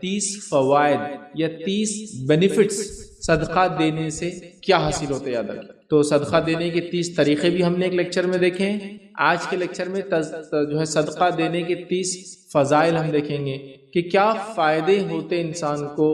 30 فوائد یا 30 بینیفٹس صدقہ دینے سے کیا حاصل ہوتے یاد رکھیں۔ تو صدقہ دینے کے 30 طریقے بھی ہم نے ایک لیکچر میں دیکھے ہیں۔ آج کے لیکچر میں جو ہے صدقہ دینے کے 30 فضائل ہم دیکھیں گے کہ کیا فائدے ہوتے انسان کو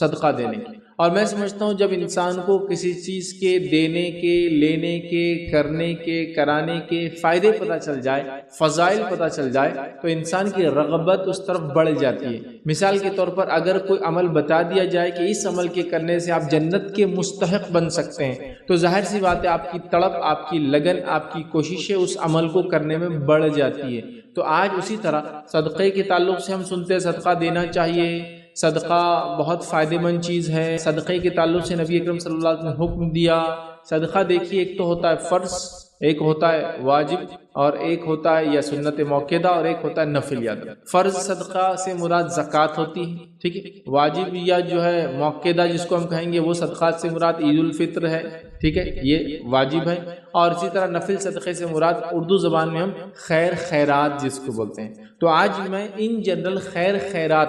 صدقہ دینے کے۔ اور میں سمجھتا ہوں جب انسان کو کسی چیز کے دینے کے، لینے کے، کرنے کے، کرانے کے فائدے پتہ چل جائے، فضائل پتہ چل جائے، تو انسان کی رغبت اس طرف بڑھ جاتی ہے۔ مثال کے طور پر اگر کوئی عمل بتا دیا جائے کہ اس عمل کے کرنے سے آپ جنت کے مستحق بن سکتے ہیں، تو ظاہر سی بات ہے آپ کی تڑپ، آپ کی لگن، آپ کی کوششیں اس عمل کو کرنے میں بڑھ جاتی ہے۔ تو آج اسی طرح صدقے کے تعلق سے ہم سنتے ہیں صدقہ دینا چاہیے، صدقہ بہت فائدہ مند چیز ہے۔ صدقے کے تعلق سے نبی اکرم صلی اللہ علیہ وسلم نے حکم دیا۔ صدقہ دیکھیے ایک تو ہوتا ہے فرض، ایک ہوتا ہے واجب، اور ایک ہوتا ہے یا سنت موقدہ، اور ایک ہوتا ہے نفل یاد۔ فرض صدقہ سے مراد زکوٰۃ ہوتی ہے، ٹھیک ہے۔ واجب یا جو ہے موقدہ جس کو ہم کہیں گے وہ صدقات سے مراد عید الفطر ہے، ٹھیک ہے، یہ واجب ہے۔ اور اسی طرح نفل صدقے سے مراد اردو زبان میں ہم خیر خیرات جس کو بولتے ہیں۔ تو آج میں ان جنرل خیر خیرات،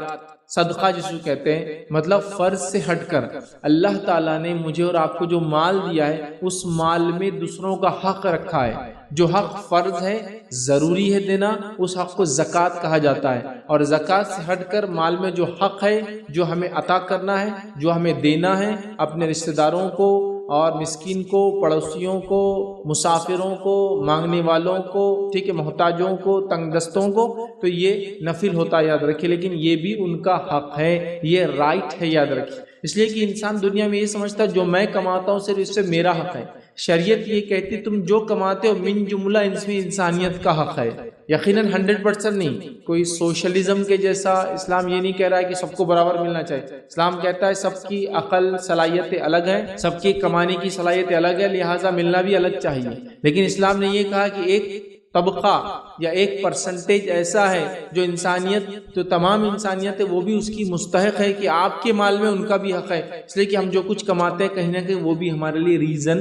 صدقہ جس کو کہتے ہیں، مطلب فرض سے ہٹ کر اللہ تعالیٰ نے مجھے اور آپ کو جو مال دیا ہے اس مال میں دوسروں کا حق رکھا ہے۔ جو حق فرض ہے، ضروری ہے دینا، اس حق کو زکوٰۃ کہا جاتا ہے۔ اور زکوٰۃ سے ہٹ کر مال میں جو حق ہے، جو ہمیں عطا کرنا ہے، جو ہمیں دینا ہے اپنے رشتہ داروں کو اور مسکین کو، پڑوسیوں کو، مسافروں کو، مانگنے والوں کو، ٹھیک ہے، محتاجوں کو، تنگ دستوں کو، تو یہ نفل ہوتا ہے یاد رکھیے، لیکن یہ بھی ان کا حق ہے، یہ رائٹ ہے یاد رکھیے۔ اس لیے کہ انسان دنیا میں یہ سمجھتا ہے جو میں کماتا ہوں صرف اس سے میرا حق ہے۔ شریعت یہ کہتی تم جو کماتے ہو من جملہ اس میں انسانیت کا حق ہے، یقیناً 100% نہیں۔ کوئی سوشلزم کے جیسا اسلام یہ نہیں کہہ رہا ہے کہ سب کو برابر ملنا چاہیے۔ اسلام کہتا ہے سب کی عقل صلاحیتیں الگ ہیں، سب کی کمانے کی صلاحیتیں الگ ہے، لہٰذا ملنا بھی الگ چاہیے۔ لیکن اسلام نے یہ کہا کہ ایک طبقہ یا ایک پرسنٹیج ایسا ہے جو انسانیت، تو تمام انسانیت ہے، وہ بھی اس کی مستحق ہے کہ آپ کے مال میں ان کا بھی حق ہے۔ اس لیے کہ ہم جو کچھ کماتے ہیں کہیں نہ کہیں وہ بھی ہمارے لیے ریزن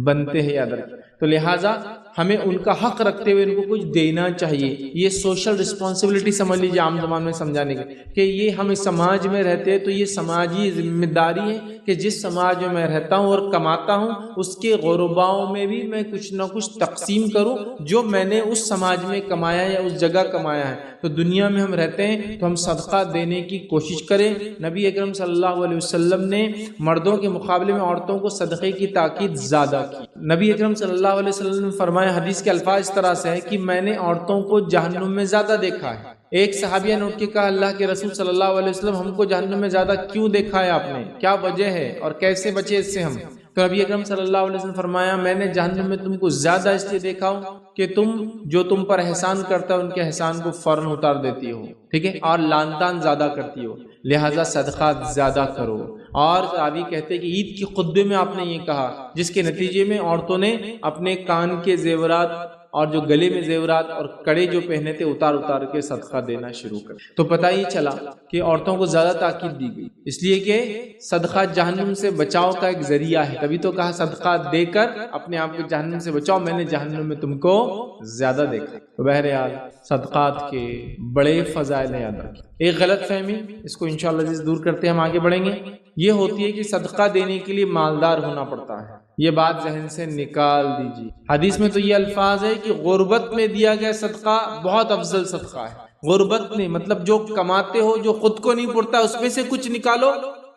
بنتے ہیں یاد رکھیں۔ تو لہٰذا ہمیں ان کا حق رکھتے ہوئے ان کو کچھ دینا چاہیے۔ یہ سوشل رسپانسبلٹی سمجھ لیجیے عام زبان میں سمجھانے کے کہ یہ ہم سماج میں رہتے ہیں تو یہ سماجی ذمہ داری ہے کہ جس سماج میں میں رہتا ہوں اور کماتا ہوں اس کے غرباؤں میں بھی میں کچھ نہ کچھ تقسیم کروں جو میں نے اس سماج میں کمایا یا اس جگہ کمایا ہے۔ تو دنیا میں ہم رہتے ہیں تو ہم صدقہ دینے کی کوشش کریں۔ نبی اکرم صلی اللہ علیہ وسلم نے مردوں کے مقابلے میں عورتوں کو صدقے کی تاکید زیادہ کی۔ نبی اکرم صلی اللہ علیہ وسلم نے فرمایا، حدیث کے الفاظ اس طرح سے ہے کہ میں نے عورتوں کو جہنم میں زیادہ دیکھا ہے۔ ایک صحابیہ نے اٹھ کے کہا، اللہ کے رسول صلی اللہ علیہ وسلم ہم کو جہنم میں زیادہ کیوں دیکھا ہے آپ نے؟ کیا وجہ ہے اور کیسے بچے اس سے ہم؟ تو نبی اکرم صلی اللہ علیہ وسلم فرمایا، میں نے جہنم میں تم کو زیادہ اس لیے دیکھا ہوں کہ تم جو تم پر احسان کرتا ہے ان کے احسان کو فوراً اتار دیتی ہو، ٹھیک ہے، اور لان تان زیادہ کرتی ہو، لہٰذا صدقات زیادہ کرو۔ اور صحابی کہتے کہ عید کی خطبے میں آپ نے یہ کہا، جس کے نتیجے میں عورتوں نے اپنے کان کے زیورات اور جو گلے میں زیورات اور کڑے جو پہنے تھے اتار اتار کے صدقہ دینا شروع کر۔ تو پتہ ہی چلا کہ عورتوں کو زیادہ تاکید دی گئی، اس لیے کہ صدقہ جہنم سے بچاؤ کا ایک ذریعہ ہے۔ تبھی تو کہا صدقہ دے کر اپنے آپ کو جہنم سے بچاؤ، میں نے جہنم میں تم کو زیادہ دیکھا۔ تو بہرحال صدقات کے بڑے فضائل ہیں یاد رکھیں۔ ایک غلط فہمی، اس کو انشاءاللہ دور کرتے ہم آگے بڑھیں گے، یہ ہوتی ہے کہ صدقہ دینے کے لیے مالدار ہونا پڑتا ہے۔ یہ بات ذہن سے نکال دیجیے۔ حدیث میں تو یہ الفاظ ہے کہ غربت میں دیا گیا صدقہ بہت افضل صدقہ ہے۔ غربت میں مطلب جو کماتے ہو، جو خود کو نہیں پڑتا، اس میں سے کچھ نکالو،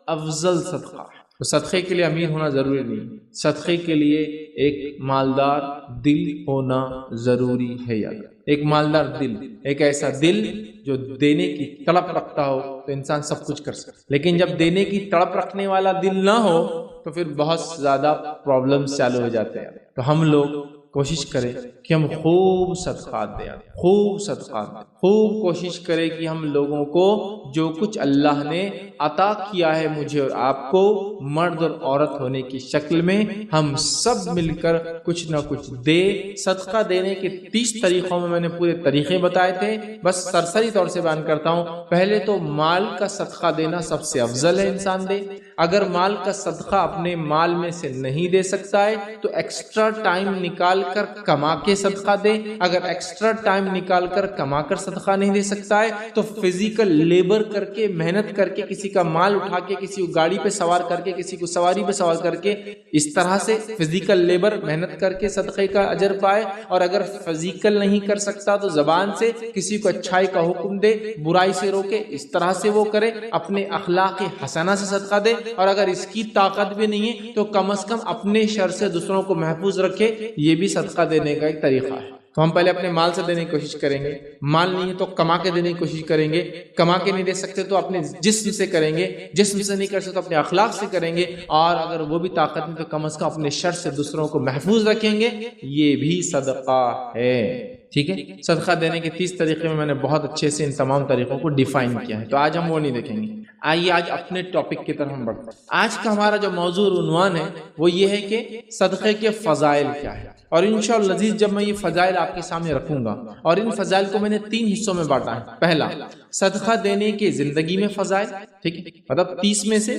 افضل صدقہ ہے۔ تو صدقے کے لیے امیر ہونا ضروری نہیں، صدقے کے لیے ایک مالدار دل ہونا ضروری ہے۔ یاد ایک مالدار دل، ایک ایسا دل جو دینے کی تڑپ رکھتا ہو تو انسان سب کچھ کر سکتا، لیکن جب دینے کی تڑپ رکھنے والا دل نہ ہو تو پھر بہت زیادہ پرابلمز چالو ہو جاتے ہیں۔ تو ہم لوگ کوشش کریں کہ ہم خوب صدقات دیں، خوب صدقات دیں، خوب کوشش کریں کہ ہم لوگوں کو جو کچھ اللہ نے عطا کیا ہے مجھے اور آپ کو مرد اور عورت ہونے کی شکل میں، ہم سب مل کر کچھ نہ کچھ دے۔ صدقہ دینے کے 30 طریقوں میں نے پورے طریقے بتائے تھے، بس سرسری طور سے بیان کرتا ہوں۔ پہلے تو مال کا صدقہ دینا سب سے افضل ہے انسان دے۔ اگر مال کا صدقہ اپنے مال میں سے نہیں دے سکتا ہے تو ایکسٹرا ٹائم نکال کر کما کے صدقہ دے. اگر ایکسٹرا ٹائم نکال کر کما کر صدقہ نہیں دے سکتا ہے تو فزیکل لیبر کر کے, محنت کر کے, کسی کا مال اٹھا کے, کسی کو گاڑی پہ سوار کر کے, کسی کو سواری پہ سوار کر کے, اس طرح سے فزیکل لیبر محنت کر کے صدقے کا اجر پائے. اور اگر فزیکل نہیں کر سکتا تو زبان سے کسی کو اچھائی کا حکم دے, برائی سے روکے, اس طرح سے وہ کرے, اپنے اخلاق حسنہ سے صدقہ دے. اور اگر اس کی طاقت بھی نہیں ہے تو کم از کم اپنے شر سے دوسروں کو محفوظ رکھے. یہ بھی صدقہ دینے کا ایک طریقہ ہے. تو ہم پہلے اپنے مال سے دینے کی کوشش کریں گے, مال نہیں ہے تو کما کے دینے کی کوشش کریں گے, کما کے نہیں دے سکتے تو اپنے جسم سے کریں گے, جسم سے نہیں کر سکتے تو اپنے اخلاق سے کریں گے, اور اگر وہ بھی طاقت نہیں تو کم از کم اپنے شر سے دوسروں کو محفوظ رکھیں گے. یہ بھی صدقہ ہے. ٹھیک ہے, صدقہ دینے کے 30 طریقے میں نے بہت اچھے سے ان تمام طریقوں کو ڈیفائن کیا ہے, تو آج ہم وہ نہیں دیکھیں گے. آئیے آج اپنے ٹاپک کی طرف ہم بڑھتے ہیں. آج کا ہمارا جو موضوع عنوان ہے وہ یہ ہے کہ صدقے کے فضائل کیا ہے. اور انشاءاللہ عزیز جب میں یہ فضائل آپ کے سامنے رکھوں گا, اور ان فضائل کو میں نے 3 حصوں میں بانٹا ہے. پہلا, صدقہ دینے کے زندگی میں فضائل, ٹھیک ہے, مطلب 30 میں سے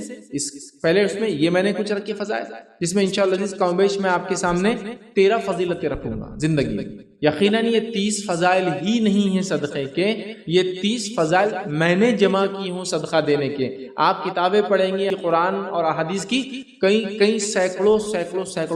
پہلے اس میں یہ میں نے کچھ رکھے فضائل, جس میں انشاءاللہ عزیز کم بیش میں آپ کے سامنے 13 فضیلتیں رکھوں گا زندگی میں. یقیناً یہ 30 فضائل ہی نہیں ہیں صدقے کے, یہ 30 فضائل میں نے جمع کی ہوں صدقہ دینے کے. آپ کتابیں پڑھیں گے قرآن اور احادیث کی, کئی سینکڑوں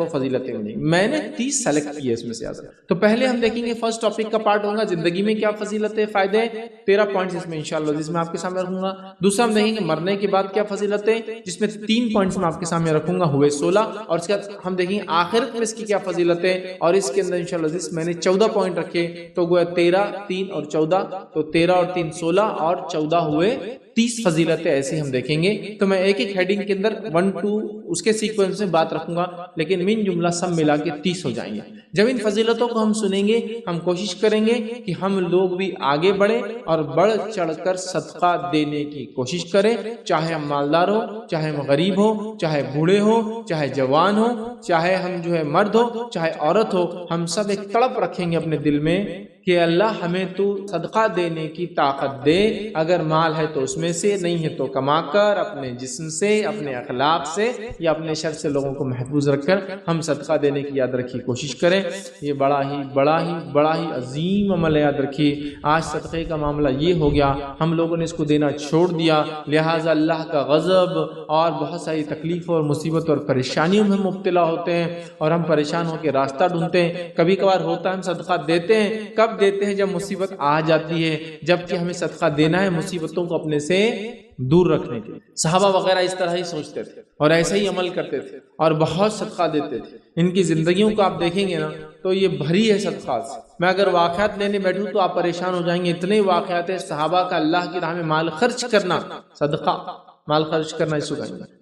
فضیلتیں ہوں گی, میں نے 30 سلیکٹ کی ہے اس میں سے. تو پہلے ہم دیکھیں گے فرسٹ ٹاپک کا پارٹ ہوگا زندگی میں کیا فضیلتیں, فائدے, 13 پوائنٹس اس میں انشاءاللہ جس میں آپ کے سامنے رکھوں گا. دوسرا ہم دیکھیں گے مرنے کے بعد کیا فضیلتیں, جس میں 3 پوائنٹس میں آپ کے سامنے رکھوں گا, ہوئے 16. اور اس کے بعد ہم دیکھیں گے آخرت میں اس کی کیا فضیلتیں, اور اس کے اندر انشاءاللہ جس میں نے 14 پوائنٹ رکھے, تو گویا 13, 3 اور 14, تو 13 اور 3 16 اور 14 ہوئے 30 فضیلتیں. ایسے ہم دیکھیں گے. تو میں ایک ایک ہیڈنگ کے اندر 1 2 اس کے سیکوینس میں بات رکھوں گا, لیکن من جملہ سب ملا کے 30 ہو جائیں گے. جب ان فضیلتوں کو ہم سنیں گے, ہم کوشش کریں گے کہ ہم لوگ بھی آگے بڑھیں اور بڑھ چڑھ کر صدقہ دینے کی کوشش کریں. چاہے ہم مالدار ہو, چاہے ہم غریب ہو, چاہے بوڑھے ہو, چاہے جوان ہو, چاہے ہم مرد ہو, چاہے عورت ہو, ہم سب ایک تڑپ رکھیں گے اپنے دل میں کہ اللہ ہمیں تو صدقہ دینے کی طاقت دے. اگر مال ہے تو اس میں سے, نہیں ہے تو کما کر, اپنے جسم سے, اپنے اخلاق سے, یا اپنے شر سے لوگوں کو محفوظ رکھ کر ہم صدقہ دینے کی یاد رکھی کوشش کریں. یہ بڑا ہی عظیم عمل ہے, یاد رکھیے. آج صدقے کا معاملہ یہ ہو گیا, ہم لوگوں نے اس کو دینا چھوڑ دیا, لہٰذا اللہ کا غضب اور بہت ساری تکلیفوں اور مصیبت اور پریشانیوں میں ہم مبتلا ہوتے ہیں, اور ہم پریشان ہو کے راستہ ڈھونڈتے ہیں. کبھی کبھار ہوتا ہے ہم صدقہ دیتے ہیں, کب دیتے ہیں جب مصیبت آ جاتی ہے, جبکہ ہمیں صدقہ دینا ہے مصیبتوں کو اپنے سے دور رکھنے کے. صحابہ وغیرہ اس طرح ہی سوچتے تھے اور ایسے ہی عمل کرتے تھے اور بہت صدقہ دیتے تھے. ان کی زندگیوں کو آپ دیکھیں گے نا تو یہ بھری ہے صدقات سے. میں اگر واقعات لینے بیٹھوں تو آپ پریشان ہو جائیں گے, اتنے واقعات ہیں صحابہ کا اللہ کی راہ میں مال خرچ کرنا, صدقہ مال خرچ کرنا, اس کو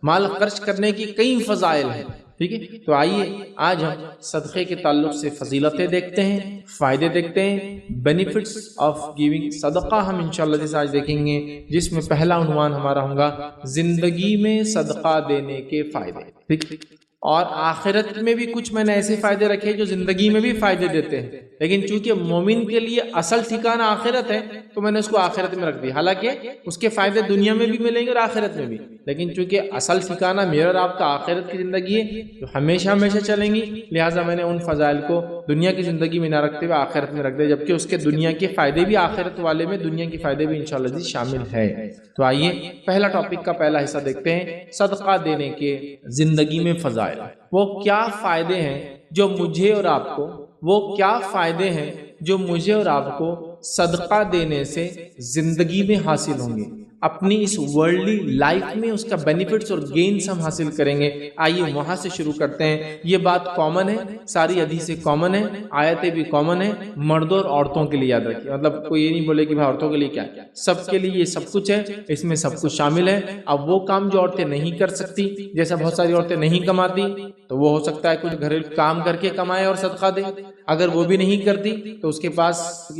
مال خرچ کرنے کی کئی فضائل ہیں. ٹھیک ہے, تو آئیے آج ہم صدقے کے تعلق سے فضیلتیں دیکھتے ہیں, فائدے دیکھتے ہیں, بینیفٹس آف گیونگ صدقہ ہم انشاءاللہ آج دیکھیں گے, جس میں پہلا عنوان ہمارا ہوگا زندگی میں صدقہ دینے کے فائدے. ٹھیک, اور آخرت میں بھی کچھ میں نے ایسے فائدے رکھے جو زندگی میں بھی فائدے دیتے ہیں, لیکن چونکہ مومن کے لیے اصل ٹھکانہ آخرت ہے تو میں نے اس کو آخرت میں رکھ دیا. حالانکہ اس کے فائدے دنیا میں بھی ملیں گے اور آخرت میں بھی, لیکن چونکہ اصل ٹھکانہ میرا اور آپ کا آخرت کی زندگی ہے جو ہمیشہ چلیں گی, لہٰذا میں نے ان فضائل کو دنیا کی زندگی میں نہ رکھتے ہوئے آخرت میں رکھ دیا, جبکہ اس کے دنیا کے فائدے بھی آخرت والے میں, دنیا کے فائدے بھی انشاءاللہ شامل ہے. تو آئیے پہلا ٹاپک کا پہلا حصہ دیکھتے ہیں, صدقہ دینے کے زندگی میں فضائل. وہ کیا فائدے ہیں جو مجھے اور آپ کو, وہ کیا فائدے ہیں جو مجھے اور آپ کو صدقہ دینے سے زندگی میں حاصل ہوں گے, اپنی اس ورلڈلی لائف میں اس کا بینیفٹس اور گینز ہم حاصل کریں گے. آئیے وہاں سے شروع کرتے ہیں. یہ بات کامن ہے, ساری حدیثیں کامن ہیں, آیتیں بھی کامن ہیں, مردوں اور عورتوں کے لیے یاد رکھیے. مطلب کوئی یہ نہیں بولے کہ عورتوں کے لیے کیا, سب کے لیے یہ سب کچھ ہے, اس میں سب کچھ شامل ہے. اب وہ کام جو عورتیں نہیں کر سکتی, جیسا بہت ساری عورتیں نہیں کماتی, تو وہ ہو سکتا ہے کچھ گھریلو کام کر کے کمائے اور صدقہ دے. اگر وہ بھی نہیں کرتی تو اس کے پاس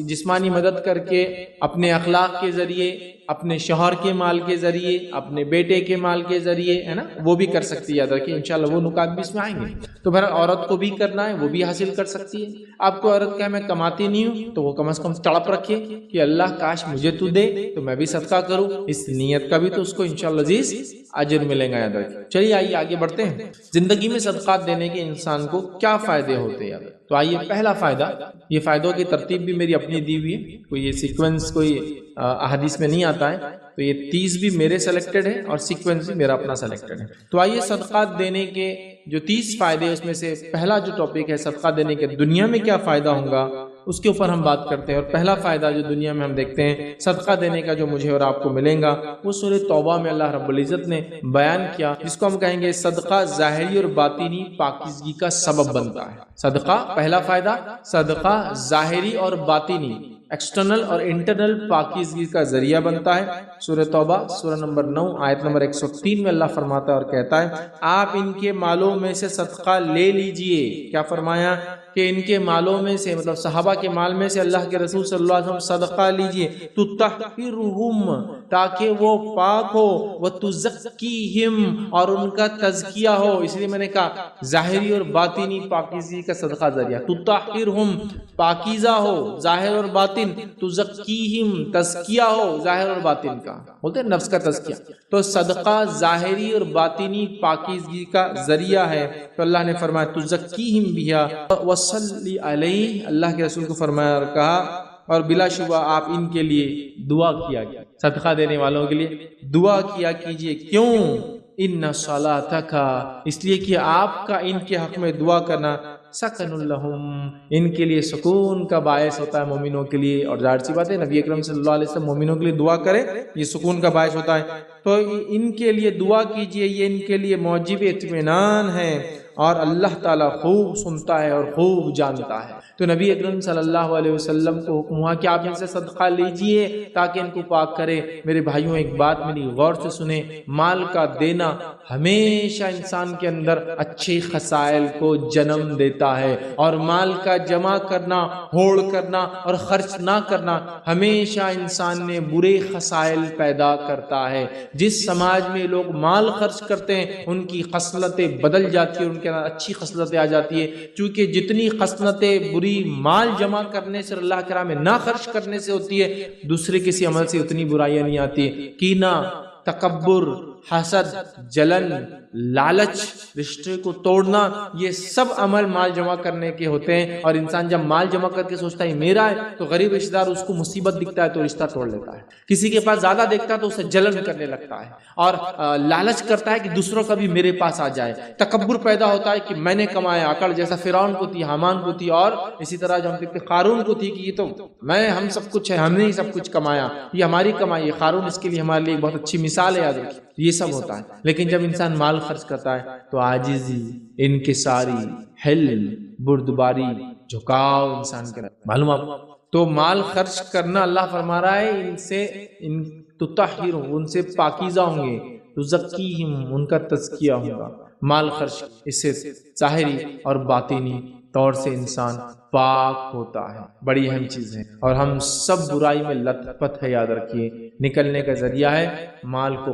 جسمانی مدد کر کے, اپنے اخلاق کے ذریعے, اپنے شوہر کے مال کے ذریعے, اپنے بیٹے کے مال کے ذریعے, ہے نا, وہ بھی کر سکتی ہے. یاد رکھیں انشاءاللہ وہ نکات بھی اس میں آئیں گے. تو بہر عورت کو بھی کرنا ہے, وہ بھی حاصل کر سکتی ہے. آپ کو عورت کہے میں کماتی نہیں ہوں, تو وہ کم از کم تڑپ رکھے کہ اللہ کاش مجھے تو دے تو میں بھی صدقہ کروں, اس نیت کا بھی تو اس کو انشاءاللہ عزیز اجر ملے گا یاد رکھیے۔ چلیے آئیے آگے بڑھتے ہیں، زندگی میں صدقات دینے کے انسان کو کیا فائدے ہوتے ہیں۔ تو آئیے پہلا فائدہ، یہ فائدوں کی ترتیب بھی میری اپنی دی ہوئی ہے، کوئی یہ سیکوینس کوئی احادیث میں نہیں آتا ہے، تو یہ 30 بھی میرے سلیکٹڈ ہے اور سیکوینس بھی میرا اپنا سلیکٹڈ ہے۔ تو آئیے صدقات دینے کے جو 30 فائدے، اس میں سے پہلا جو ٹاپک ہے صدقہ دینے کے دنیا میں کیا فائدہ ہوگا، اس کے اوپر ہم بات کرتے ہیں۔ اور پہلا فائدہ جو دنیا میں ہم دیکھتے ہیں صدقہ دینے کا جو مجھے اور آپ کو ملے گا، وہ سورہ توبہ میں اللہ رب العزت نے بیان کیا، جس کو ہم کہیں گے صدقہ ظاہری اور باطنی پاکیزگی کا سبب بنتا ہے۔ صدقہ، پہلا فائدہ، صدقہ ظاہری اور باطنی، ایکسٹرنل اور انٹرنل پاکیزگی کا ذریعہ بنتا ہے۔ سورہ توبہ سورہ نمبر 9 آیت نمبر 103 میں اللہ فرماتا ہے اور کہتا ہے، آپ ان کے مالوں میں سے صدقہ لے لیجئے۔ کیا فرمایا کہ ان کے مالوں میں سے، مطلب صحابہ کے مال میں سے اللہ کے رسول صلی اللہ علیہ وسلم صدقہ لیجئے، تطہرہم، تاکہ وہ پاک ہو، وتزکیہم، اور ان کا تزکیہ ہو۔ اس لیے میں نے کہا ظاہری اور باطنی پاکیزگی کا صدقہ ذریعہ، تطہرہم، پاکیزہ ہو ظاہر اور باطن، تزکیہم، تزکیہ ہو ظاہر اور باطن کا، بولتے ہیں نفس کا تزکیہ۔ تو صدقہ ظاہری اور باطنی پاکیزگی کا ذریعہ ہے۔ تو اللہ نے فرمایا تزکیہم بہا وصلی علیہ، اللہ کے رسول کو فرمایا اور کہا، اور بلا شبہ آپ ان کے لیے دعا کیا گیا، صدقہ دینے والوں کے لیے دعا کیا کیجئے۔ کیوں؟ ان صلاتک، اس لیے کہ آپ کا ان کے حق میں دعا کرنا سکن لہم، ان کے لیے سکون کا باعث ہوتا ہے مومنوں کے لیے۔ اور ظاہر سی بات ہے نبی اکرم صلی اللہ علیہ وسلم مومنوں کے لیے دعا کرے، یہ سکون کا باعث ہوتا ہے۔ تو ان کے لیے دعا کیجئے، یہ ان کے لیے موجب اطمینان ہے، اور اللہ تعالیٰ خوب سنتا ہے اور خوب جانتا ہے۔ تو نبی اکرم صلی اللہ علیہ وسلم کو حکم ہوا کہ آپ ان سے صدقہ لیجئے تاکہ ان کو پاک کرے۔ میرے بھائیوں ایک بات میری غور سے سنیں، مال کا دینا ہمیشہ انسان کے اندر اچھے خصائل کو جنم دیتا ہے، اور مال کا جمع کرنا، ہوڑ کرنا اور خرچ نہ کرنا ہمیشہ انسان میں برے خصائل پیدا کرتا ہے۔ جس سماج میں لوگ مال خرچ کرتے ہیں ان کی خصلتیں بدل جاتی ہیں، ان کے اندر اچھی خصلتیں آ جاتی ہیں، کیونکہ جتنی خصلتیں بری مال جمع کرنے سے، اللہ کے راہ میں نہ خرچ کرنے سے ہوتی ہے، دوسرے کسی عمل سے اتنی برائیاں نہیں آتی۔ کینہ، تکبر، حسد، جلن، لالچ، رشتے کو توڑنا، یہ سب عمل مال جمع کرنے کے ہوتے ہیں۔ اور انسان جب مال جمع کر کے سوچتا ہے میرا ہے، تو غریب رشتہ دار اس کو مصیبت دکھتا ہے تو رشتہ توڑ لیتا ہے، کسی کے پاس زیادہ دیکھتا ہے تو اسے جلن کرنے لگتا ہے، اور لالچ کرتا ہے کہ دوسروں کا بھی میرے پاس آ جائے۔ تکبر پیدا ہوتا ہے کہ میں نے کمایا، عقل جیسا فرعون کو تھی، حامان کو تھی، اور اسی طرح جو ہم دیکھتے قارون کو تھی کہ یہ تو ہم سب کچھ ہے، ہم نے ہی سب کچھ کمایا، یہ ہماری کمائی ہے۔ قارون اس کے لیے ہمارے لیے بہت اچھی مثال ہے، یاد رکھیے یہ سب ہوتا ہے۔ لیکن جب انسان مال خرچ کرتا ہے تو عاجزی، انکساری، حلم، بردباری، جھکاؤ انسان کے اندر، معلوم آپ تو مال خرچ کرنا، اللہ فرما رہا ہے ان سے تطہر، ان سے پاکیزہ ہوں گے، تزکیہم، ان کا تزکیہ ہوگا۔ مال خرچ اس سے ظاہری اور باطنی طور سے انسان پاک ہوتا ہے، بڑی اہم چیز ہے، اور ہم سب برائی میں لت پت ہے، یاد رکھیے نکلنے کا ذریعہ ہے مال کو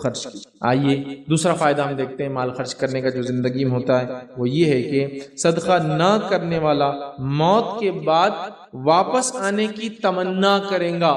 خرچ کی۔ آئیے دوسرا فائدہ ہم دیکھتے ہیں مال خرچ کرنے کا جو زندگی میں ہوتا ہے، وہ یہ ہے کہ صدقہ نہ کرنے والا موت کے بعد واپس آنے کی تمنا کرے گا۔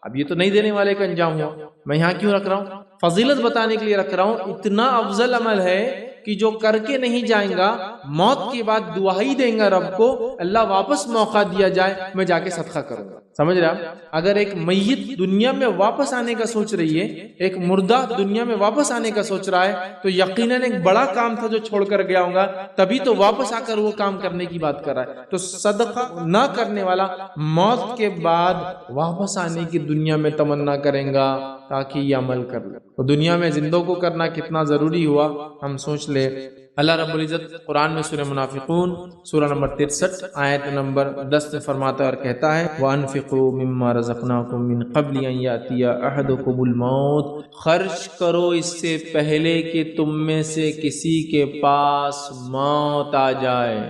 اب یہ تو نہیں دینے والے کا انجام ہوا، میں یہاں کیوں رکھ رہا ہوں؟ فضیلت بتانے کے لیے رکھ رہا ہوں۔ اتنا افضل عمل ہے کہ جو کر کے نہیں جائیں گا، موت کے بعد دعائی دیں گا رب کو، اللہ واپس موقع دیا جائے میں جا کے صدقہ کروں گا۔ سمجھ رہے آپ؟ اگر ایک میت دنیا میں واپس آنے کا سوچ رہی ہے، ایک مردہ دنیا میں واپس آنے کا سوچ رہا ہے، تو یقیناً ایک بڑا کام تھا جو چھوڑ کر گیا ہوگا، تبھی تو واپس آ کر وہ کام کرنے کی بات کر رہا ہے۔ تو صدقہ نہ کرنے والا موت کے بعد واپس آنے کی دنیا میں تمنا کریں گا تاکہ یہ عمل کر لے۔ تو دنیا میں زندوں کو کرنا کتنا ضروری ہوا ہم سوچ لے۔ اللہ رب العزت قرآن میں سورہ منافقون سورہ نمبر 63 آیت نمبر 10 میں فرماتا ہے اور کہتا ہے وَأَنفِقُوا مِمَّا رَزَقْنَاكُم مِّن قَبْلِ أَن يَأْتِيَ أَحَدَكُمُ الْمَوْتُ، خرچ کرو اس سے پہلے کہ تم میں سے کسی کے پاس موت آ جائے،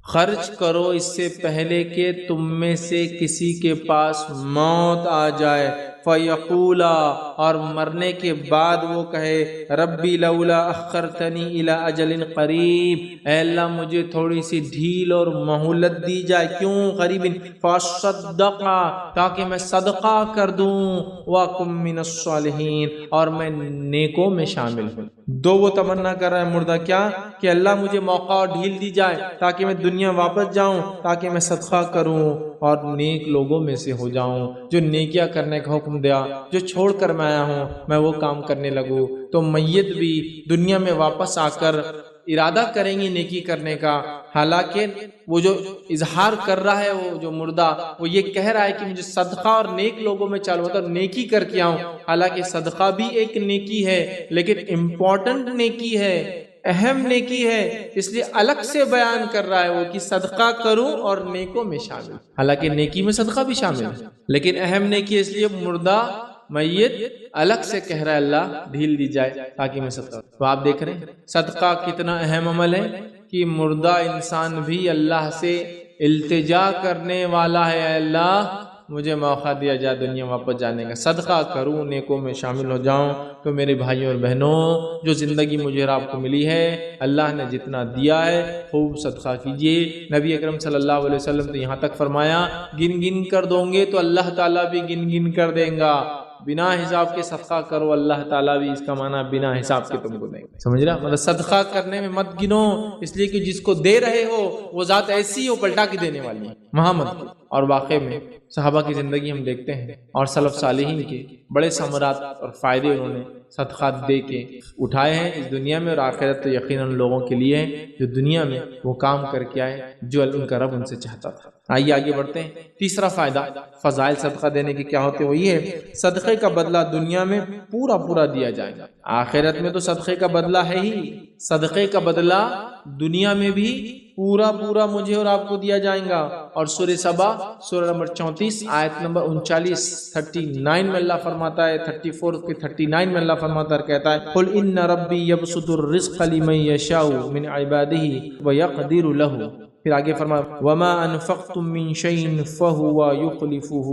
خرچ کرو اس سے پہلے کہ تم میں سے کسی کے پاس موت آ جائے، فَيَقُولَا، اور مرنے کے بعد وہ کہے ربی لولا اخرتنی الی اجل قریب، اے اللہ مجھے تھوڑی سی ڈھیل اور مہلت دی جائے، کیوں قریب، فاصدق، تاکہ میں صدقہ کر دوں، واکم من الصالحین، اور میں نیکوں میں شامل ہوں۔ دو وہ تمنا کر رہا ہے مردہ، کیا کہ اللہ مجھے موقع اور ڈھیل دی جائے تاکہ میں دنیا واپس جاؤں، تاکہ میں صدقہ کروں اور نیک لوگوں میں سے ہو جاؤں، جو نیکیاں کرنے کا حکم دیا، جو چھوڑ کر میں آیا ہوں میں وہ کام کرنے لگوں۔ تو میت بھی دنیا میں واپس آ کر ارادہ کریں گے نیکی کرنے کا، حالانکہ وہ جو اظہار کر رہا ہے، وہ جو مردہ وہ یہ کہہ رہا ہے کہ مجھے صدقہ اور نیک لوگوں میں چالو ہوتا اور نیکی کر کے آؤں، حالانکہ صدقہ بھی ایک نیکی ہے، لیکن امپورٹنٹ نیکی ہے، اہم نیکی ہے، اس لیے الگ سے بیان کر رہا ہے وہ کہ صدقہ کروں اور نیکوں میں شامل، حالانکہ نیکی میں صدقہ بھی شامل ہے، لیکن اہم نیکی اس لیے مردہ میت الگ سے کہہ رہا ہے اللہ ڈھیل دی جائے تاکہ میں صدقہ۔ تو آپ دیکھ رہے ہیں صدقہ کتنا اہم عمل ہے کہ مردہ انسان بھی اللہ سے التجا کرنے والا ہے، اے اللہ مجھے موقع دیا جائے دنیا واپس جانے کا، صدقہ کروں، نیکوں میں شامل ہو جاؤں۔ تو میرے بھائیوں اور بہنوں، جو زندگی مجھے اور آپ کو ملی ہے، اللہ نے جتنا دیا ہے خوب صدقہ کیجیے۔ نبی اکرم صلی اللہ علیہ وسلم تو یہاں تک فرمایا گن گن کر دو گے تو اللہ تعالیٰ بھی گن گن کر دیں گا، بنا حساب کے صدقہ کرو، اللہ تعالیٰ بھی اس کا معنی بنا حساب کے تم کو دیں گے، سمجھ رہا؟ مطلب صدقہ کرنے میں مت گنو، اس لیے کہ جس کو دے رہے ہو وہ ذات ایسی ہو پلٹا کے دینے والی ہے، وہاں مت۔ اور واقع میں صحابہ کی زندگی ہم دیکھتے ہیں اور سلف صالحین کے بڑے ثمرات اور فائدے انہوں نے صدقات دے کے اٹھائے ہیں اس دنیا میں، اور آخرت تو یقیناً لوگوں کے لیے جو دنیا میں وہ کام کر کے آئے جو ان کا رب ان سے چاہتا تھا۔ آئیے آگے بڑھتے ہیں۔ تیسرا فائدہ فضائل صدقہ دینے کے کیا ہوتے ہیں، وہ یہ ہے صدقے کا بدلہ دنیا میں پورا پورا دیا جائے گا، آخرت میں تو صدقے کا بدلہ ہے ہی، صدقے کا بدلہ دنیا میں بھی پورا پورا مجھے اور آپ کو دیا جائے گا۔ اور سورہ سبا سورہ نمبر 34 آیت نمبر 39 39 میں اللہ فرماتا ہے، 34 کے 39 میں اللہ فرماتا ہے، کہتا ہے قل ان ربی یبسط الرزق لمن یشاء من عبادہ ویقدر لہ، پھر آگے فرمایا وما انفقتم من شیء فهو یخلفہ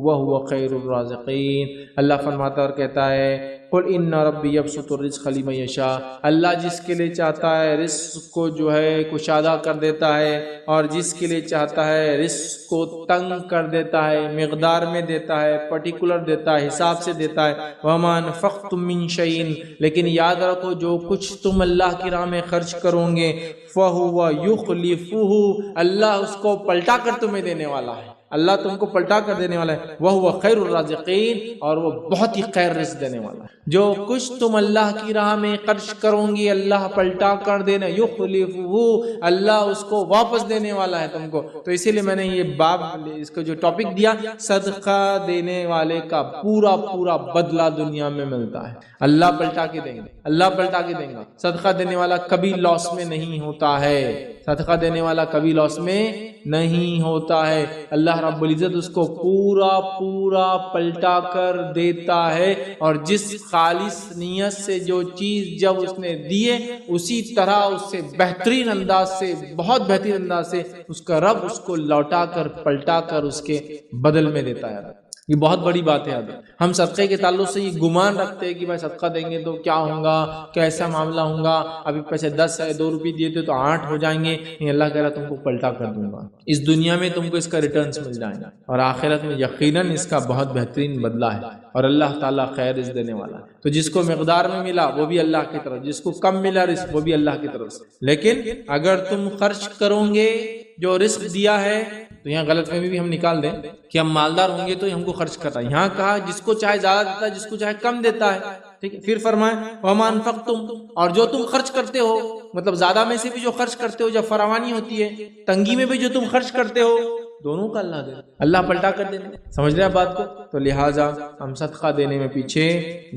وهو خیر الرازقین۔ اللہ فرماتا اور کہتا ہے قل ان ربی یبسط الرزق لمن یشاء، اللہ جس کے لیے چاہتا ہے رزق کو جو ہے کشادہ کر دیتا ہے، اور جس کے لیے چاہتا ہے رزق کو تنگ کر دیتا ہے، مقدار میں دیتا ہے، پرٹیکولر دیتا ہے، حساب سے دیتا ہے۔ وما انفقتم من شیء، لیکن یاد رکھو جو کچھ تم اللہ کی راہ میں خرچ کرو گے فہو یخلفہ، اللہ اس کو پلٹا کر تمہیں دینے والا ہے، اللہ تم کو پلٹا کر دینے والا ہے، وہ خیر الرازقین، اور وہ بہت ہی خیر رزق دینے والا ہے۔ جو کچھ تم اللہ کی راہ میں خرچ کرو گی اللہ پلٹا کر دینا، یخلفہ، اللہ اس کو واپس دینے والا ہے تم کو۔ تو اسی لیے میں نے یہ باب اس کو جو ٹاپک دیا، صدقہ دینے والے کا پورا پورا بدلہ دنیا میں ملتا ہے، اللہ پلٹا کے دیں گے، اللہ پلٹا کے دیں گا۔ صدقہ دینے والا کبھی لاس میں نہیں ہوتا ہے، صدقہ دینے والا کبھی لاس میں نہیں ہوتا ہے، اللہ رب العزت اس کو پورا پورا پلٹا کر دیتا ہے، اور جس خالص نیت سے جو چیز جب اس نے دیے اسی طرح اس سے بہترین انداز سے، بہت بہترین انداز سے اس کا رب اس کو لوٹا کر پلٹا کر اس کے بدل میں دیتا ہے۔ یہ بہت بڑی بات ہے۔ ہم صدقے کے تعلق سے یہ گمان رکھتے ہیں کہ بھائی صدقہ دیں گے تو کیا ہوگا، کیسا معاملہ ہوگا، ابھی پیسے 10 ہے 2 روپے دیے تھے تو 8 ہو جائیں گے، نہیں، اللہ کہہ رہا تم کو پلٹا کر دوں گا، اس دنیا میں تم کو اس کا ریٹرنز مل جائیں گا، اور آخرت میں یقیناً اس کا بہت بہترین بدلہ ہے، اور اللہ تعالیٰ خیر رزق دینے والا ہے۔ تو جس کو مقدار میں ملا وہ بھی اللہ کی طرف، جس کو کم ملا رزق وہ بھی اللہ کی طرف سے، لیکن اگر تم خرچ کرو گے جو رزق دیا ہے، تو یہاں غلط فہمی بھی ہم نکال دیں کہ ہم مالدار ہوں گے تو ہم کو خرچ کرتا ہے، یہاں کہا جس کو چاہے زیادہ دیتا ہے، جس کو چاہے کم دیتا ہے، ٹھیک ہے۔ پھر فرمائے وما انفقتم، اور جو تم خرچ کرتے ہو، مطلب زیادہ میں سے بھی جو خرچ کرتے ہو، جب فراوانی ہوتی ہے، تنگی میں بھی جو تم خرچ کرتے ہو، دونوں کا اللہ دے، اللہ پلٹا کر دینا، سمجھ رہے ہیں بات کو؟ تو لہٰذا ہم صدقہ دینے میں پیچھے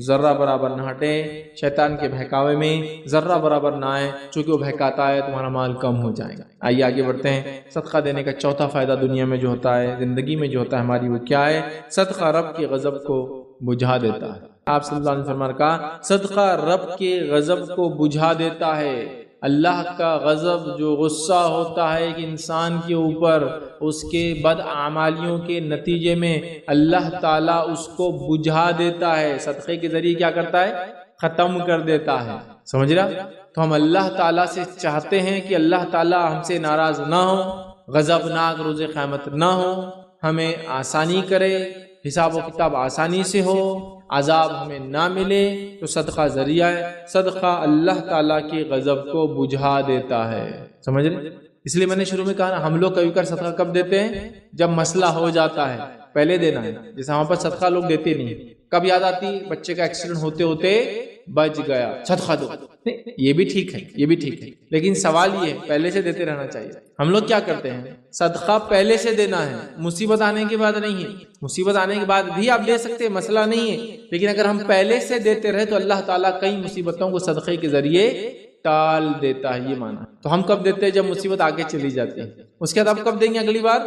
ذرہ برابر نہ ہٹے، شیطان کے بہکاوے میں ذرہ برابر نہ آئے، چونکہ وہ بہکاتا ہے تمہارا مال کم ہو جائے گا۔ آئیے آگے بڑھتے ہیں۔ صدقہ دینے کا چوتھا فائدہ دنیا میں جو ہوتا ہے، زندگی میں جو ہوتا ہے ہماری، وہ کیا ہے؟ صدقہ رب کے غضب کو بجھا دیتا ہے۔ آپ صلی اللہ علیہ وسلم نے کہا صدقہ رب کے غضب کو بجھا دیتا ہے۔ اللہ کا غضب جو غصہ ہوتا ہے کہ انسان کے اوپر اس کے بد اعمالیوں کے نتیجے میں اللہ تعالیٰ اس کو بجھا دیتا ہے، صدقے کے ذریعے کیا کرتا ہے؟ ختم کر دیتا ہے. سمجھ رہا؟ تو ہم اللہ تعالیٰ سے چاہتے ہیں کہ اللہ تعالیٰ ہم سے ناراض نہ ہو، غضبناک روز قیامت نہ ہو، ہمیں آسانی کرے، حساب و کتاب آسانی سے ہو، عذاب ہمیں نہ ملے. تو صدقہ ذریعہ ہے، صدقہ اللہ تعالیٰ کے غضب کو بجھا دیتا ہے. سمجھ رہے؟ اس لیے میں نے شروع میں کہا نا، ہم لوگ کبھی کبھار صدقہ کب دیتے ہیں؟ جب مسئلہ ہو جاتا ہے، پہلے دینا ہے. جیسے ہمارے پاس صدقہ لوگ دیتے نہیں. کب یاد آتی؟ بچے کا ایکسیڈنٹ ہوتے ہوتے بچ گیا، صدقہ دو. یہ بھی ٹھیک ہے، یہ بھی ٹھیک ہے، لیکن سوال یہ ہے پہلے سے دیتے رہنا چاہیے. ہم لوگ کیا کرتے ہیں؟ صدقہ پہلے سے دینا ہے، مصیبت آنے کے بعد نہیں ہے. مصیبت آنے کے بعد بھی آپ دے سکتے ہیں، مسئلہ نہیں ہے، لیکن اگر ہم پہلے سے دیتے رہے تو اللہ تعالیٰ کئی مصیبتوں کو صدقے کے ذریعے ٹال دیتا ہے. یہ مانا. تو ہم کب دیتے ہیں؟ جب مصیبت آگے چلی جاتی ہے. اس کے بعد اب کب دیں گے؟ اگلی بار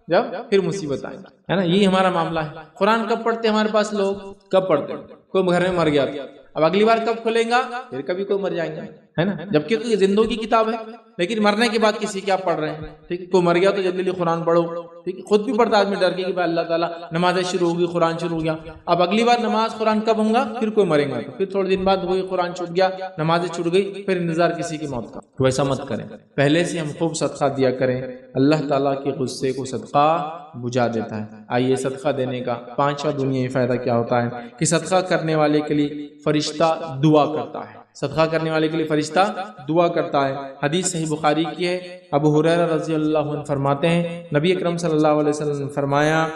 جب پھر مصیبت آئے گی، ہے نا. یہی ہمارا معاملہ ہے. قرآن کب پڑھتے ہیں ہمارے پاس لوگ؟ کب پڑھتے ہیں؟ کوئی گھر میں مر گیا تھا، اب اگلی بار کب کھلیں گا؟ پھر کبھی کوئی مر جائیں گا، ہے نا. جبکہ یہ زندوں کی کتاب ہے، لیکن مرنے کے بعد کسی کی آپ پڑھ رہے ہیں. ٹھیک، کوئی مر گیا تو جلدی قرآن پڑھو. ٹھیک، خود بھی پڑھتا آدمی ڈر کے کہ اللہ تعالیٰ نمازیں شروع ہوگی، قرآن شروع ہو گیا. اب اگلی بار نماز قرآن کب ہوں گا؟ پھر کوئی مرے گا تو پھر تھوڑے دن بعد وہی قرآن چھوٹ گیا، نمازیں چھوٹ گئی، پھر انتظار کسی کی موت کا. ویسا مت کریں، پہلے سے ہم خوب صدقہ دیا کریں. اللہ تعالیٰ کے غصے کو صدقہ بجھا دیتا ہے. آئیے صدقہ دینے کا پانچواں دنیاوی فائدہ کیا ہوتا ہے کہ صدقہ کرنے والے کے لیے فرشتہ دعا کرتا ہے. صدقہ کرنے والے کے لیے فرشتہ دعا کرتا ہے. حدیث صحیح بخاری کی ہے. ابو ہریرہ رضی اللہ عنہ فرماتے ہیں نبی اکرم صلی اللہ علیہ وسلم نے فرمایا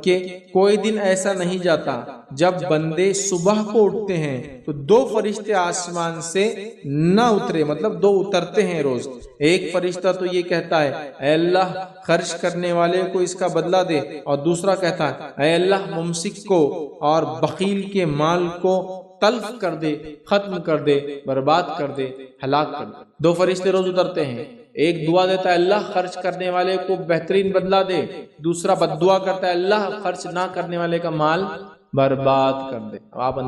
کہ کوئی دن ایسا نہیں جاتا جب بندے صبح کو اٹھتے ہیں تو دو فرشتے آسمان سے نہ اترے، مطلب دو اترتے ہیں روز. ایک فرشتہ تو یہ کہتا ہے اے اللہ خرچ کرنے والے کو اس کا بدلہ دے، اور دوسرا کہتا ہے اے اللہ ممسک کو اور بخیل کے مال کو تلف کر دے، ختم کر دے، برباد کر دے، ہلاک کر دے. دو فرشتے روز اترتے ہیں. ایک دعا دیتا ہے اللہ خرچ کرنے والے کو بہترین بدلہ دے، دوسرا بد دعا کرتا ہے اللہ خرچ نہ کرنے والے کا مال برباد کر دے. اب آپ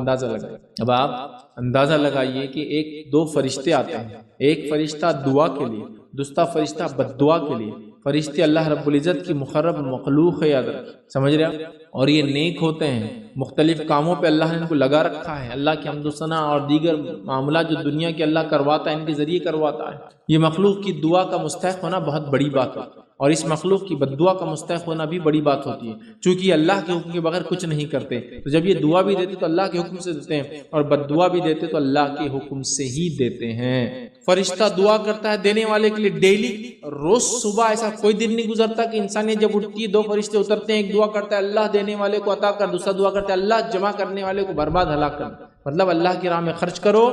اندازہ لگائیے کہ دو فرشتے آتے ہیں، ایک فرشتہ دعا کے لیے، دوسرا فرشتہ بد دعا کے لیے. فرشتے اللہ رب العزت کی مقرب مخلوق ہے، یاد رکھیں. سمجھ رہے ہیں؟ اور یہ نیک ہوتے ہیں، مختلف کاموں پہ اللہ نے ان کو لگا رکھا ہے. اللہ کی حمد و ثنا اور دیگر معاملات جو دنیا کے اللہ کرواتا ہے ان کے ذریعے کرواتا ہے. یہ مخلوق کی دعا کا مستحق ہونا بہت بڑی بات ہے، اور اس مخلوق کی بد دعا کا مستحق ہونا بھی بڑی بات ہوتی ہے، چونکہ یہ اللہ کے حکم کے بغیر کچھ نہیں کرتے. تو جب یہ دعا بھی دیتے تو اللہ کے حکم سے دیتے ہیں، اور بد دعا بھی دیتے تو اللہ کے حکم سے ہی دیتے ہیں. فرشتہ دعا کرتا ہے دینے والے کے لیے ڈیلی، روز صبح. ایسا کوئی دن نہیں گزرتا کہ انسانیت جب اٹھتی ہے دو فرشتے اترتے ہیں. ایک دعا کرتا ہے اللہ دینے والے کو عطا کر، دوسرا دعا کرتا ہے اللہ جمع کرنے والے کو برباد ہلاک کر. مطلب اللہ کی راہ میں خرچ کرو،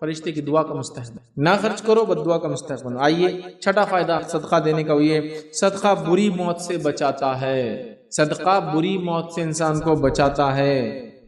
فرشتے کی دعا کا مستحق، نہ خرچ کرو، بد دعا کا مستحق بنو. آئیے چھٹا فائدہ صدقہ دینے کا یہ صدقہ بری موت سے بچاتا ہے. صدقہ بری موت سے انسان کو بچاتا ہے.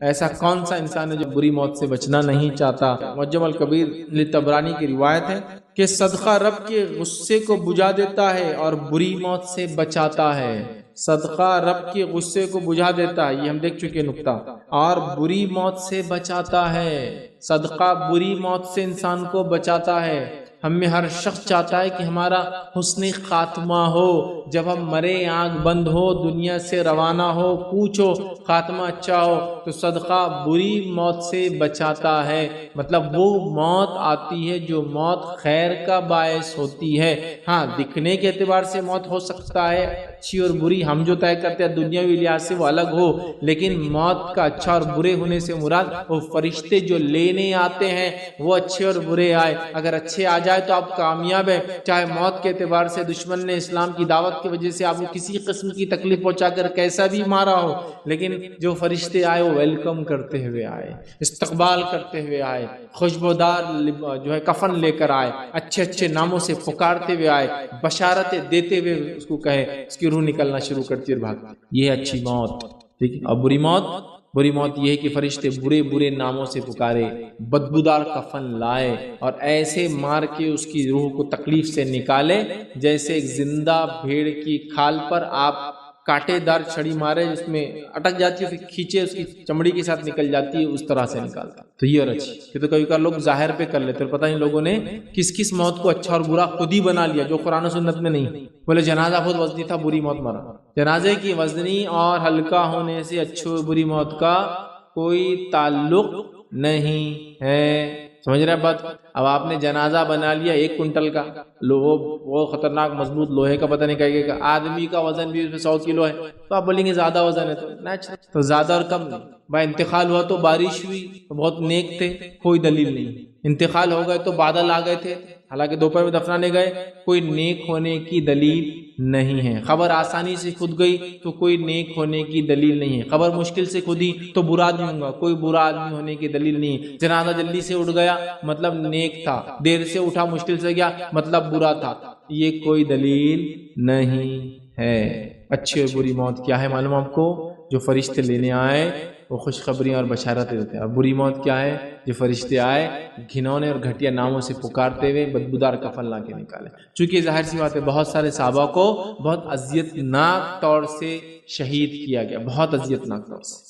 ایسا کون سا انسان ہے جو بری موت سے بچنا نہیں چاہتا؟ معجم الکبیر طبرانی کی روایت ہے کہ صدقہ رب کے غصے کو بجھا دیتا ہے اور بری موت سے بچاتا ہے. صدقہ رب کے غصے کو بجھا دیتا ہے، یہ ہم دیکھ چکے نکتہ، اور بری موت سے بچاتا ہے. صدقہ بری موت سے انسان کو بچاتا ہے. ہم میں ہر شخص چاہتا ہے کہ ہمارا حسن خاتمہ ہو، جب ہم مرے آنکھ بند ہو، دنیا سے روانہ ہو، پوچھو خاتمہ اچھا ہو. تو صدقہ بری موت سے بچاتا ہے. مطلب وہ موت آتی ہے جو موت خیر کا باعث ہوتی ہے. ہاں دکھنے کے اعتبار سے موت ہو سکتا ہے اچھی اور بری، ہم جو طے کرتے ہیں دنیاوی لحاظ سے وہ الگ ہو، لیکن موت کا اچھا اور برے ہونے سے مراد وہ فرشتے جو لینے آتے ہیں وہ اچھے اور برے آئے. اگر اچھے آ جائے تو آپ کامیاب ہیں، چاہے موت کے اعتبار سے دشمن نے اسلام کی دعوت کی وجہ سے آپ کو کسی قسم کی تکلیف پہنچا کر کیسا بھی مارا ہو، لیکن جو فرشتے آئے وہ ویلکم کرتے ہوئے آئے، استقبال کرتے ہوئے آئے، خوشبودار جو ہے کفن لے کر آئے، اچھے اچھے ناموں سے پکارتے ہوئے آئے، بشارتیں دیتے ہوئے اس کو کہے، اس کی روح نکلنا شروع کرتی اور بھاگتی. یہ اچھی موت. ٹھیک ہے. اور بری موت یہ ہے کہ فرشتے برے برے ناموں سے پکارے، بدبودار کفن لائے اور ایسے مار کے اس کی روح کو تکلیف سے نکالے جیسے ایک زندہ بھیڑ کی کھال پر آپ کانٹے دار چھڑی مارے جس میں اٹک جاتی ہے پھر کھینچے اس کی چمڑی کے ساتھ نکل جاتی ہے، اس طرح سے نکالتا. تو یہ اور اچھی کہ تو کبھی کبھار لوگ ظاہر پہ کر لیتے، پتہ نہیں لوگوں نے کس کس موت کو اچھا اور برا خود ہی بنا لیا جو قرآن و سنت میں نہیں. بولے جنازہ خود وزنی تھا، بری موت مرا. جنازے کی وزنی اور ہلکا ہونے سے اچھی اور بری موت کا کوئی تعلق نہیں ہے. سمجھ رہے بات؟ اب آپ نے جنازہ بنا لیا 1 کنٹل کا، وہ خطرناک مضبوط لوہے کا، پتہ نہیں کہے گا آدمی کا وزن بھی اس میں 100 کلو ہے، تو آپ بولیں گے زیادہ وزن ہے. تو زیادہ اور کم نہیں. بھائی انتقال ہوا تو بارش ہوئی تو بہت نیک تھے، کوئی دلیل نہیں. انتقال ہو گئے تو بادل آ گئے تھے، حالانکہ دوپہر میں دفنانے گئے، کوئی نیک ہونے کی دلیل نہیں ہے. خبر آسانی سے کھد گئی تو کوئی نیک ہونے کی دلیل نہیں ہے. خبر مشکل سے کھدی تو برا آدمی ہوں گا، کوئی برا آدمی ہونے کی دلیل نہیں ہے. جنازہ جلدی سے اٹھ گیا مطلب نیک تھا، دیر سے اٹھا مشکل سے گیا مطلب برا تھا. یہ کوئی دلیل نہیں ہے. اچھی اور بری موت کیا ہے معلوم آپ کو؟ جو فرشتے لینے آئے وہ خوشخبریاں اور بشارتیں دیتے ہیں. اور بری موت کیا ہے؟ جو فرشتے آئے گھنونے اور گھٹیا ناموں سے پکارتے ہوئے بدبودار کفن لا کے نکالے. چونکہ ظاہر سی بات ہے بہت سارے صحابہ کو بہت اذیت ناک طور سے شہید کیا گیا، بہت اذیت ناک طور سے.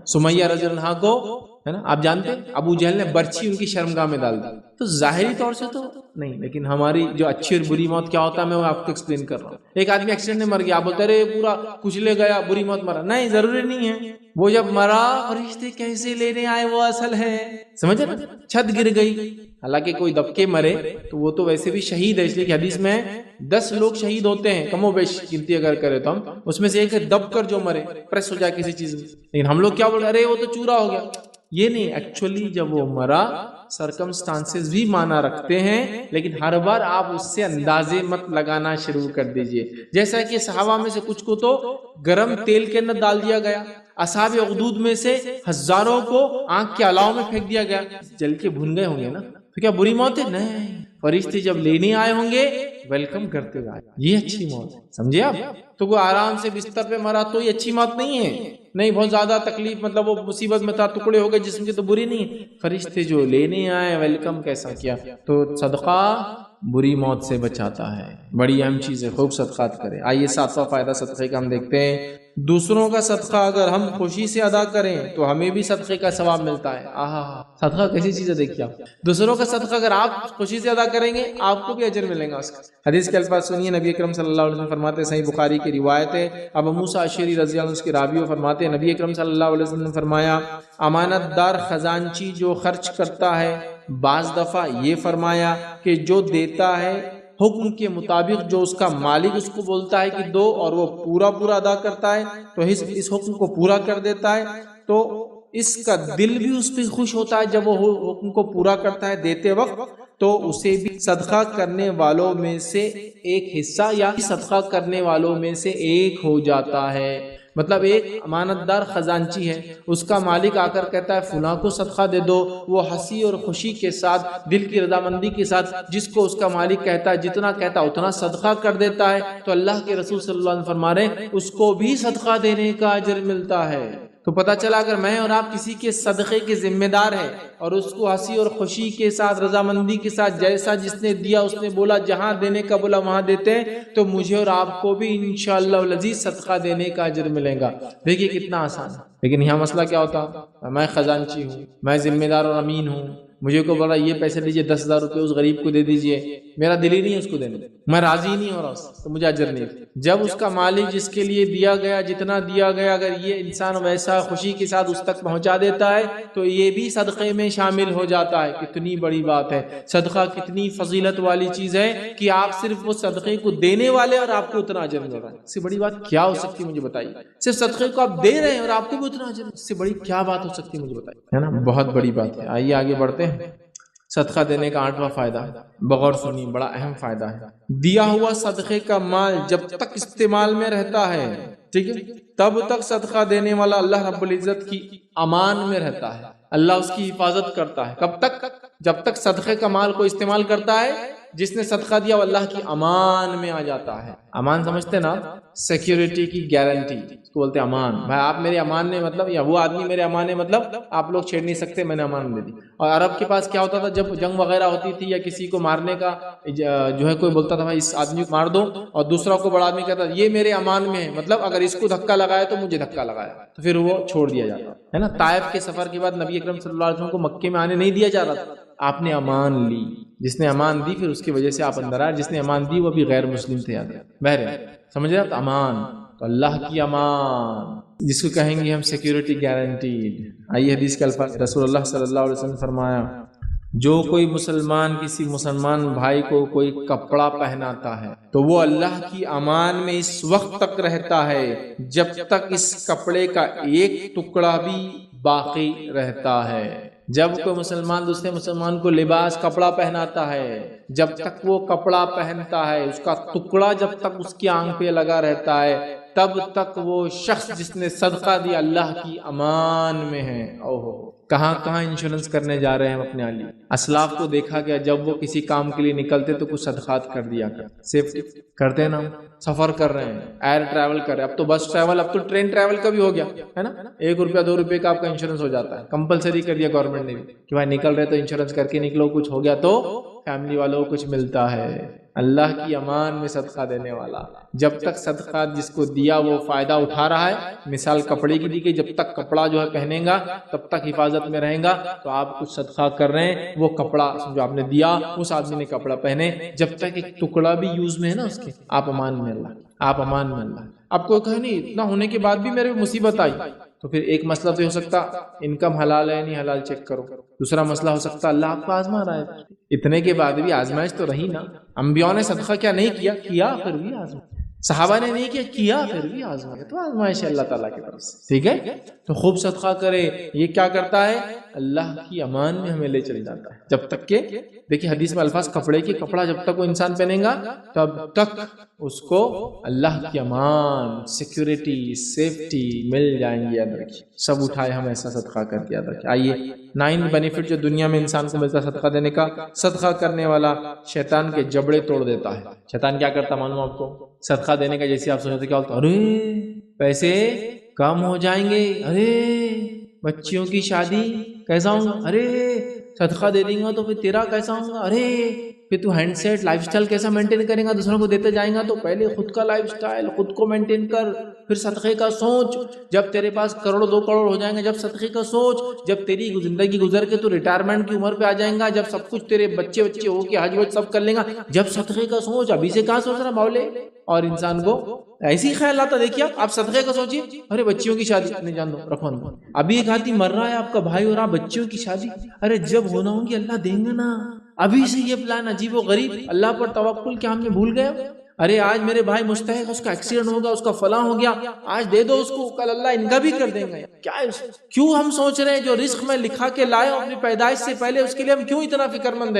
سمیہ رضی اللہ عنہا کو ہے نا آپ جانتے ہیں ابو جہل نے برچھی ان کی شرمگاہ میں ڈال دی. تو ظاہری طور سے تو نہیں، لیکن ہماری جو اچھی اور بری موت کیا ہوتا ہے میں وہ آپ کو ایکسپلین کر رہا ہوں. ایک آدمی ایکسیڈنٹ میں مر گیا، آپ بولتے رہے پورا کچلے گیا بری موت مرا. نہیں، ضروری نہیں ہے. وہ جب مرا فرشتے کیسے لینے آئے وہ اصل ہے. سمجھے نا؟ چھت گر گئی، حالانکہ کوئی دب کے مرے تو وہ تو ویسے بھی شہید ہے، اس لیے کہ حدیث میں 10 لوگ شہید ہوتے ہیں کم و بیش گنتی اگر کرے تو ہم اس میں سے ایک ہے دب کر جو مرے، پریس ہو جائے کسی چیز میں. لیکن ہم لوگ کیا بول رہے وہ تو چورا ہو گیا. یہ نہیں، ایکچولی جب وہ مرا سرکمسٹانسز بھی مانا رکھتے ہیں، لیکن ہر بار آپ اس سے اندازے مت لگانا شروع کر دیجئے. جیسا کہ صحابہ میں سے کچھ کو تو گرم تیل کے اندر ڈال دیا گیا، اصحاب اخدود میں سے ہزاروں کو آنکھ کے علاوہ میں پھینک دیا گیا، جل کے بھن گئے ہوں گے نا. تو کیا بری موت ہے؟ نہیں. فرشتے جب لینے آئے ہوں گے ویلکم کرتے ہوئے، یہ اچھی موت ہے. سمجھے آپ؟ تو کوئی آرام سے بستر پہ مرا تو یہ اچھی موت نہیں ہے. نہیں، بہت زیادہ تکلیف مطلب وہ مصیبت میں تھا، ٹکڑے ہو گئے جسم کے، تو بری نہیں ہے. فرشتے جو لینے آئے ویلکم کیسا کیا. تو صدقہ بری موت سے بچاتا ہے، بڑی اہم چیز ہے. خوب صدقات کریں. آئیے 7واں فائدہ صدقے کا ہم دیکھتے ہیں. دوسروں کا صدقہ اگر ہم خوشی سے ادا کریں تو ہمیں بھی صدقے کا ثواب ملتا ہے. صدقہ کیسی چیز ہے دیکھیے آپ. دوسروں کا صدقہ اگر آپ خوشی سے ادا کریں گے آپ کو بھی اجر ملے گا اس کا. حدیث کے الفاظ سنیے. نبی اکرم صلی اللہ علیہ وسلم فرماتے ہیں، صحیح بخاری کی روایت ہے، ابو موسیٰ اشعری رضی اللہ عنہ اس کے راوی فرماتے ہیں، نبی اکرم صلی اللہ علیہ وسلم نے فرمایا، امانت دار خزانچی جو خرچ کرتا ہے، بعض دفعہ یہ فرمایا کہ جو دیتا ہے حکم کے مطابق جو اس کا مالک اس کو بولتا ہے کہ دو اور وہ پورا ادا کرتا ہے تو اس حکم کو پورا کر دیتا ہے، تو اس کا دل بھی اس پہ خوش ہوتا ہے جب وہ حکم کو پورا کرتا ہے دیتے وقت، تو اسے بھی صدقہ کرنے والوں میں سے ایک حصہ یا صدقہ کرنے والوں میں سے ایک ہو جاتا ہے. مطلب ایک امانت دار خزانچی ہے، اس کا مالک آ کر کہتا ہے فلاں کو صدقہ دے دو، وہ ہنسی اور خوشی کے ساتھ دل کی رضامندی کے ساتھ جس کو اس کا مالک کہتا ہے جتنا کہتا ہے اتنا صدقہ کر دیتا ہے، تو اللہ کے رسول صلی اللہ علیہ وسلم فرما رہے ہیں اس کو بھی صدقہ دینے کا اجر ملتا ہے. تو پتہ چلا اگر میں اور آپ کسی کے صدقے کے ذمہ دار ہیں اور اس کو ہنسی اور خوشی کے ساتھ رضامندی کے ساتھ جیسا جس نے دیا اس نے بولا جہاں دینے کا بولا وہاں دیتے ہیں، تو مجھے اور آپ کو بھی انشاءاللہ العزیز صدقہ دینے کا اجر ملے گا. دیکھیے کتنا آسان ہے. لیکن یہاں مسئلہ کیا ہوتا، میں خزانچی ہوں، میں ذمہ دار اور امین ہوں، مجھے کو بولا یہ پیسے لیجئے 10,000 روپے اس غریب کو دے دیجئے، میرا دل ہی نہیں ہے اس کو دینے، میں راضی نہیں ہو رہا اس تو مجھے اجر نہیں. جب اس کا مالک جس کے لیے دیا گیا جتنا دیا گیا اگر یہ انسان ویسا خوشی کے ساتھ اس تک پہنچا دیتا ہے تو یہ بھی صدقے میں شامل ہو جاتا ہے. کتنی بڑی بات ہے. صدقہ کتنی فضیلت والی چیز ہے کہ آپ صرف وہ صدقے کو دینے والے اور آپ کو اتنا اجر مل رہا ہے. اس سے بڑی بات کیا ہو سکتی ہے مجھے بتائیے. صرف صدقے کو آپ دے رہے ہیں اور آپ کو بھی اتنا اجر، اس سے بڑی کیا بات ہو سکتی ہے مجھے بتائیے، ہے نا؟ بہت بڑی بات ہے. آئیے آگے بڑھتے ہیں. صدقہ دینے کا 8واں فائدہ، بغور سنی بڑا اہم فائدہ ہے. دیا ہوا صدقے کا مال جب تک استعمال میں رہتا ہے، ٹھیک ہے، تب تک صدقہ دینے والا اللہ رب العزت کی امان میں رہتا ہے، اللہ اس کی حفاظت کرتا ہے. کب تک؟ جب تک صدقے کا مال کو استعمال کرتا ہے جس نے صدقہ دیا وہ اللہ کی امان میں آ جاتا ہے. امان سمجھتے نا، سیکیورٹی کی گارنٹی اس کو بولتے ہیں امان. بھائی آپ میرے امان میں مطلب، یا وہ آدمی میرے امان میں مطلب آپ لوگ چھیڑ نہیں سکتے، میں نے امان دے دی. اور عرب کے پاس کیا ہوتا تھا، جب جنگ وغیرہ ہوتی تھی یا کسی کو مارنے کا جو ہے کوئی بولتا تھا بھائی اس آدمی کو مار دو، اور دوسرا کو بڑا آدمی کہتا یہ میرے امان میں ہے، مطلب اگر اس کو دھکا لگایا تو مجھے دھکا لگایا، تو پھر وہ چھوڑ دیا جاتا ہے نا. طائف کے سفر کے بعد نبی اکرم صلی اللہ علیہ وسلم کو مکے میں آنے نہیں دیا جا رہا تھا. آپ نے امان لی، جس نے امان دی پھر اس کی وجہ سے آپ اندر آئے. جس نے امان دی وہ بھی غیر مسلم تھے. بہرحال سمجھ رہے آپ، امان تو اللہ کی امان جس کو کہیں گے ہم سیکیورٹی گارنٹیڈ. آئیے حدیث کے الفاظ. رسول اللہ صلی اللہ علیہ وسلم فرمایا، جو کوئی مسلمان کسی مسلمان بھائی کو کوئی کپڑا پہناتا ہے تو وہ اللہ کی امان میں اس وقت تک رہتا ہے جب تک اس کپڑے کا ایک ٹکڑا بھی باقی رہتا ہے. جب کوئی مسلمان دوسرے مسلمان کو لباس کپڑا پہناتا ہے، جب تک وہ کپڑا پہنتا ہے اس کا ٹکڑا جب تک اس کی آنکھ پہ لگا رہتا ہے تب تک وہ شخص جس نے صدقہ دیا اللہ کی امان میں ہے. اوہو، کہاں کہاں انشورنس کرنے جا رہے ہیں ہم اپنے علی. اسلاف کو دیکھا گیا جب وہ کسی کام کے لیے نکلتے تو کچھ صدقات کر دیا کرتے. سیفٹی کرتے ہیں نا، سفر کر رہے ہیں، ایئر ٹریول کر رہے ہیں، اب تو بس ٹریول، اب تو ٹرین ٹریول کا بھی ہو گیا ہے نا. 1 روپیہ 2 روپے کا آپ کا انشورنس ہو جاتا ہے. کمپلسری کر دیا گورنمنٹ نے بھی کہ بھائی نکل رہے تو انشورنس کر کے نکلو، کچھ ہو گیا تو فیملی والوں کو کچھ ملتا ہے. اللہ کی امان میں صدقہ دینے والا، جب تک صدقہ جس کو دیا وہ فائدہ اٹھا رہا ہے. مثال کپڑے کی دی گئی، جب تک کپڑا جو ہے پہنے گا تب تک حفاظت میں رہیں گا. تو آپ کچھ صدقہ کر رہے ہیں، وہ کپڑا جو آپ نے دیا اس آدمی نے کپڑا پہنے، جب تک ایک ٹکڑا بھی یوز میں ہے نا اس کے، آپ امان میں اللہ، آپ امان میں اللہ. آپ کو کہا نہیں اتنا ہونے کے بعد بھی میرے مصیبت آئی، تو پھر ایک مسئلہ تو ہو سکتا انکم حلال ہے نہیں حلال چیک کرو. دوسرا مسئلہ ہو سکتا اللہ آپ کو آزما رہا ہے. اتنے کے بعد بھی آزمائش تو رہی نا. انبیاء نے صدقہ کیا نہیں کیا؟ کیا پھر بھی آزمائش. صحابہ نے نہیں کیا؟ کیا پھر بھی آزمائش. تو آزمائش ہے اللہ تعالیٰ کی طرف سے. ٹھیک ہے، تو خوب صدقہ کرے. یہ کیا کرتا ہے؟ اللہ کی امان میں ہمیں لے چل جاتا ہے. جب تک کہ دیکھیے حدیث میں الفاظ کپڑے کی، کپڑا جب تک وہ انسان پہنے گا تب تک اس کو اللہ کی امان، سیکیورٹی، سیفٹی مل جائیں گی. یاد رکھیے سب اٹھائے ہم ایسا صدقہ کر کے. یاد رکھیے. آئیے 9 بینیفٹ جو دنیا میں انسان کو ملتا ہے صدقہ دینے کا. صدقہ کرنے والا شیطان کے جبڑے توڑ دیتا ہے. شیطان کیا کرتا معلوم آپ کو؟ صدقہ دینے کا جیسے آپ سوچتے کیا ہوتا، ارے پیسے کم ہو جائیں گے، ارے بچیوں کی شادی کیسا ہوں گا، ارے صدقہ دے دیں گا تو پھر تیرا کیسا ہوں گا، ارے پھر تو ہینڈ سیٹ لائف سٹائل کیسا مینٹین کرے گا، دوسروں کو دیتے جائیں گا تو پہلے خود کا لائف سٹائل خود کو مینٹین کر، پھر صدقے کا سوچ. جب تیرے پاس کروڑ 2 کروڑ ہو جائیں گے جب صدقے کا سوچ. جب تیری زندگی گزر کے تو ریٹائرمنٹ کی عمر پہ آ جائیں گا، جب سب کچھ تیرے بچے ہو کے حج وج سب کر لیں گا، جب صدقے کا سوچ. ابھی سے کہاں سوچ رہا باولے. اور انسان کو ایسے ہی خیال آتا. دیکھیے آپ صدقے کا سوچیے، ارے بچیوں کی شادی نہیں جان دو رکھو نا. ابھی ایک آدمی مر رہا ہے آپ کا بھائی اور آپ بچیوں کی شادی، ارے جب ہونا ہوگی اللہ دیں گے نا. ابھی سے یہ پلان عجیب و غریب. اللہ پر توکل کیا ہم نے بھول گئے؟ ارے آج میرے بھائی مستحق، اس کا ایکسیڈنٹ ہوگا، اس کا فلاں ہو گیا، آج دے دو اس کو، کل اللہ ان کا بھی کر دیں گے. کیوں ہم سوچ رہے ہیں جو رزق میں لکھا کے لائے اپنی پیدائش سے پہلے اس کے لیے ہم کیوں اتنا فکر مند ہیں؟